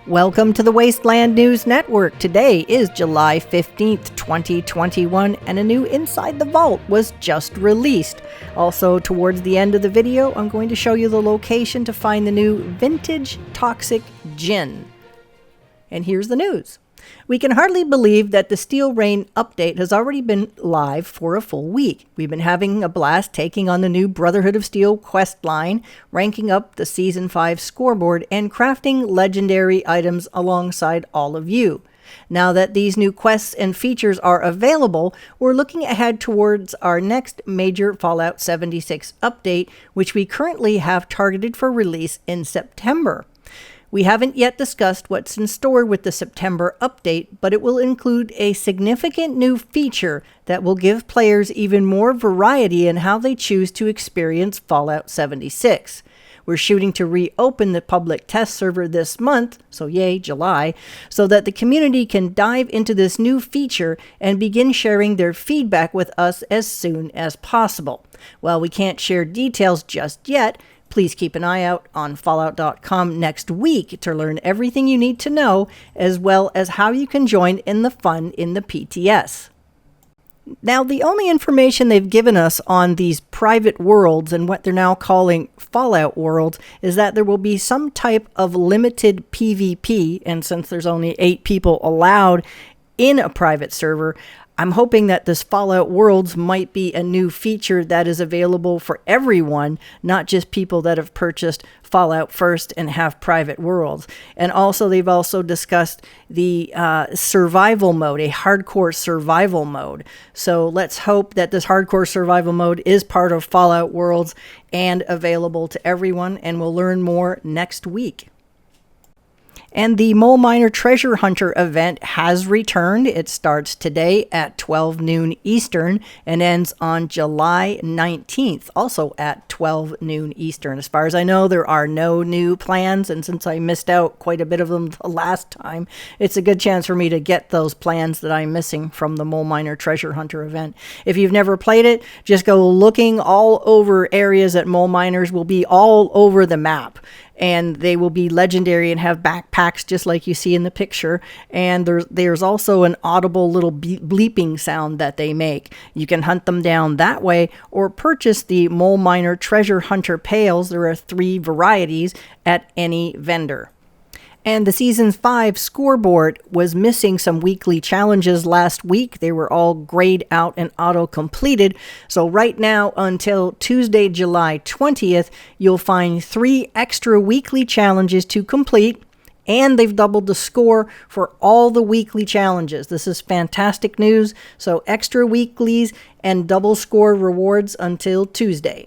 Welcome to the Wasteland News Network. Today is July 15th, 2021, and a new Inside the Vault was just released. Also, towards the end of the video, I'm going to show you the location to find the new Vintage Toxic Gin. And here's the news. We can hardly believe that the Steel Rain update has already been live for a full week. We've been having a blast taking on the new Brotherhood of Steel quest line, ranking up the Season 5 scoreboard, and crafting legendary items alongside all of you. Now that these new quests and features are available, we're looking ahead towards our next major Fallout 76 update, which we currently have targeted for release in September. We haven't yet discussed what's in store with the September update, but it will include a significant new feature that will give players even more variety in how they choose to experience Fallout 76. We're shooting to reopen the public test server this month, so yay, July, so that the community can dive into this new feature and begin sharing their feedback with us as soon as possible. While we can't share details just yet, please keep an eye out on Fallout.com next week to learn everything you need to know, as well as how you can join in the fun in the PTS. Now, the only information they've given us on these private worlds and what they're now calling Fallout worlds is that there will be some type of limited PvP, and since there's only 8 people allowed in a private server, I'm hoping that this Fallout Worlds might be a new feature that is available for everyone, not just people that have purchased Fallout first and have private worlds. And also, they've also discussed the survival mode, a hardcore survival mode. So let's hope that this hardcore survival mode is part of Fallout Worlds and available to everyone, and we'll learn more next week. And the Mole Miner Treasure Hunter event has returned. It starts today at 12 noon Eastern and ends on July 19th, also at 12 noon Eastern. As far as I know, there are no new plans, and since I missed out quite a bit of them the last time, it's a good chance for me to get those plans that I'm missing from the Mole Miner Treasure Hunter event. If you've never played it, just go looking all over areas at Mole Miners. Will be all over the map. And they will be legendary and have backpacks just like you see in the picture. And there's also an audible little bleeping sound that they make. You can hunt them down that way or purchase the Mole Miner Treasure Hunter pails. There are 3 varieties at any vendor. And the Season 5 scoreboard was missing some weekly challenges last week. They were all grayed out and auto-completed. So right now, until Tuesday, July 20th, you'll find 3 extra weekly challenges to complete. And they've doubled the score for all the weekly challenges. This is fantastic news. So extra weeklies and double score rewards until Tuesday.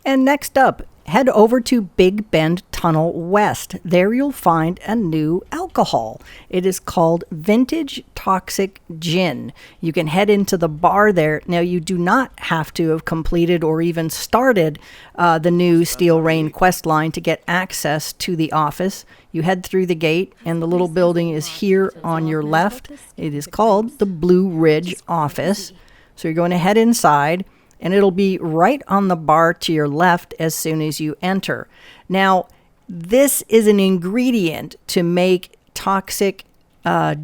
And next up, head over to Big Bend Tunnel West. There you'll find a new alcohol. It is called Vintage Toxic Gin. You can head into the bar there. Now, you do not have to have completed or even started the new Steel Rain quest line to get access to the office. You head through the gate, and the little building is here on your left. It is called the Blue Ridge office. So you're going to head inside, and it'll be right on the bar to your left as soon as you enter. Now, this is an ingredient to make toxic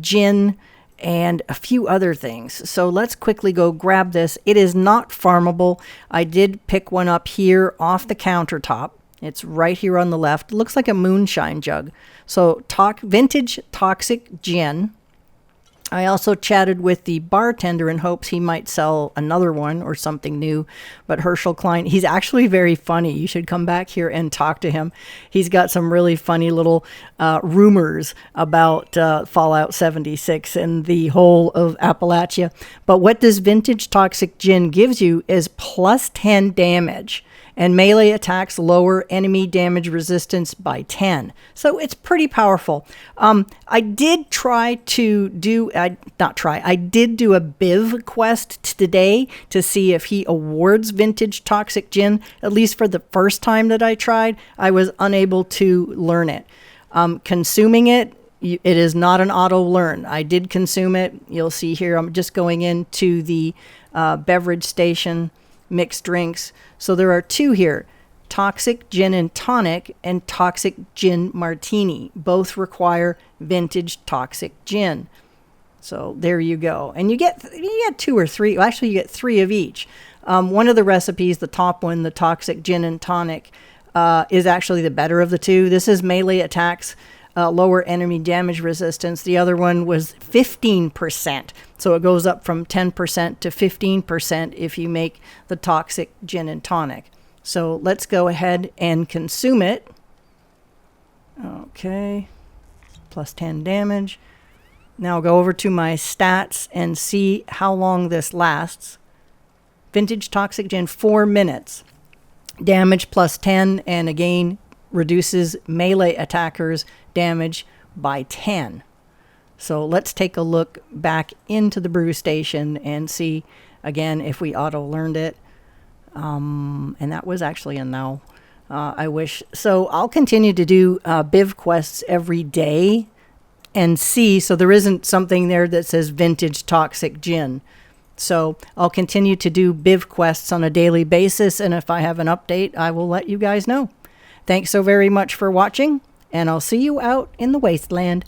gin and a few other things. So let's quickly go grab this. It is not farmable. I did pick one up here off the countertop. It's right here on the left. It looks like a moonshine jug. So Vintage Toxic Gin. I also chatted with the bartender in hopes he might sell another one or something new. But Herschel Klein, he's actually very funny. You should come back here and talk to him. He's got some really funny little rumors about Fallout 76 and the whole of Appalachia. But what this Vintage Toxic Gin gives you is plus 10 damage. And melee attacks lower enemy damage resistance by 10. So it's pretty powerful. I did do a Biv quest today to see if he awards Vintage Toxic Gin. At least for the first time that I tried, I was unable to learn it. Consuming it, it is not an auto learn. I did consume it. You'll see here, I'm just going into the beverage station, mixed drinks. So there are 2 here. Toxic Gin and Tonic and Toxic Gin Martini. Both require vintage toxic gin. So there you go. And you get 2 or 3. Well, actually, you get 3 of each. One of the recipes, the top one, the Toxic Gin and Tonic, is actually the better of the two. This is melee attacks, lower enemy damage resistance. The other one was 15%. So it goes up from 10% to 15% if you make the Toxic Gin and Tonic. So let's go ahead and consume it. Okay. Plus 10 damage. Now I'll go over to my stats and see how long this lasts. Vintage Toxic Gin, 4 minutes. Damage plus 10, and again, reduces melee attackers' damage by 10. So let's take a look back into the brew station and see, again, if we auto-learned it. And that was actually a no. I wish. So I'll continue to do Biv quests every day and see. So there isn't something there that says vintage toxic gin. So I'll continue to do Biv quests on a daily basis. And if I have an update, I will let you guys know. Thanks so very much for watching, and I'll see you out in the wasteland.